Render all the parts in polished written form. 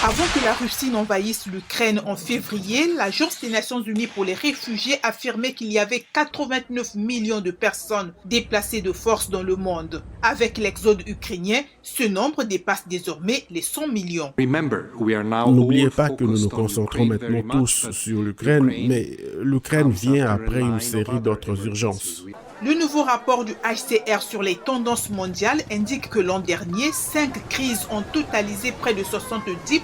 Avant que la Russie n'envahisse l'Ukraine en février, l'Agence des Nations Unies pour les réfugiés affirmait qu'il y avait 89 millions de personnes déplacées de force dans le monde. Avec l'exode ukrainien, ce nombre dépasse désormais les 100 millions. N'oubliez pas que nous nous concentrons maintenant tous sur l'Ukraine, mais l'Ukraine vient après une série d'autres urgences. Le nouveau rapport du HCR sur les tendances mondiales indique que l'an dernier, 5 crises ont totalisé près de 70%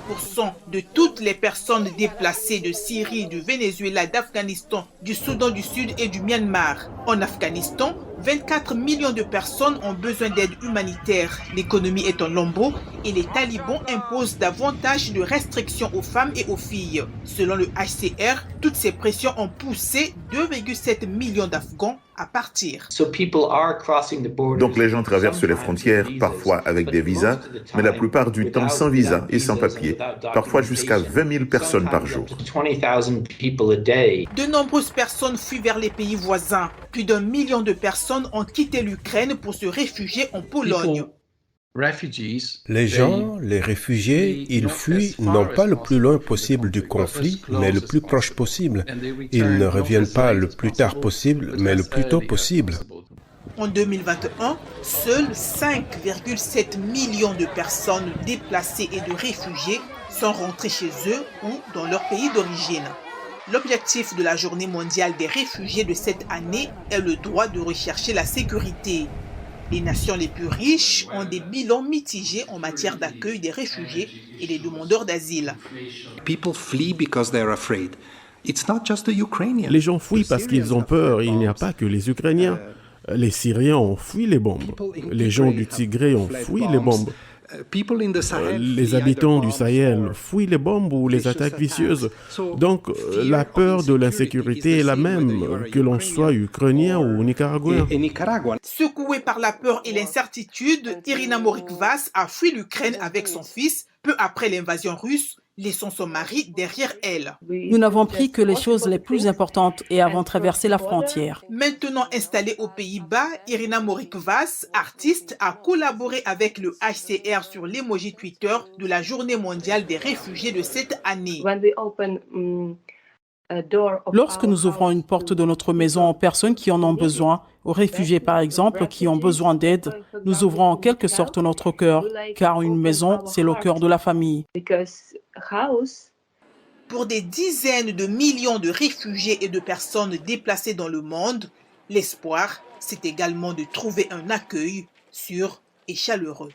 de toutes les personnes déplacées de Syrie, du Venezuela, d'Afghanistan, du Soudan du Sud et du Myanmar. En Afghanistan, 24 millions de personnes ont besoin d'aide humanitaire. L'économie est en lambeaux et les talibans imposent davantage de restrictions aux femmes et aux filles. Selon le HCR, toutes ces pressions ont poussé 2,7 millions d'Afghans à partir. Donc les gens traversent les frontières, parfois avec des visas, mais la plupart du temps sans visa et sans papier, parfois jusqu'à 20 000 personnes par jour. De nombreuses personnes fuient vers les pays voisins. Plus d'1 million de personnes ont quitté l'Ukraine pour se réfugier en Pologne. Les gens, les réfugiés, ils fuient non pas le plus loin possible du conflit, mais le plus proche possible. Ils ne reviennent pas le plus tard possible, mais le plus tôt possible. En 2021, seuls 5,7 millions de personnes déplacées et de réfugiés sont rentrés chez eux ou dans leur pays d'origine. L'objectif de la Journée mondiale des réfugiés de cette année est le droit de rechercher la sécurité. Les nations les plus riches ont des bilans mitigés en matière d'accueil des réfugiés et des demandeurs d'asile. Les gens fuient parce qu'ils ont peur. Il n'y a pas que les Ukrainiens. Les Syriens ont fui les bombes. Les gens du Tigré ont fui les bombes. Les habitants du Sahel fuient les bombes ou les attaques vicieuses. Donc, la peur de l'insécurité est la même, que l'on soit ukrainien ou nicaraguayen. Secouée par la peur et l'incertitude, Irina Morikvas a fui l'Ukraine avec son fils peu après l'invasion russe, laissant son mari derrière elle. Nous n'avons pris que les choses les plus importantes et avons traversé la frontière. Maintenant installée aux Pays-Bas, Irina Morikvas, artiste, a collaboré avec le HCR sur l'emoji Twitter de la Journée mondiale des réfugiés de cette année. Lorsque nous ouvrons une porte de notre maison aux personnes qui en ont besoin, aux réfugiés par exemple qui ont besoin d'aide, nous ouvrons en quelque sorte notre cœur, car une maison, c'est le cœur de la famille. Pour des dizaines de millions de réfugiés et de personnes déplacées dans le monde, l'espoir, c'est également de trouver un accueil sûr et chaleureux.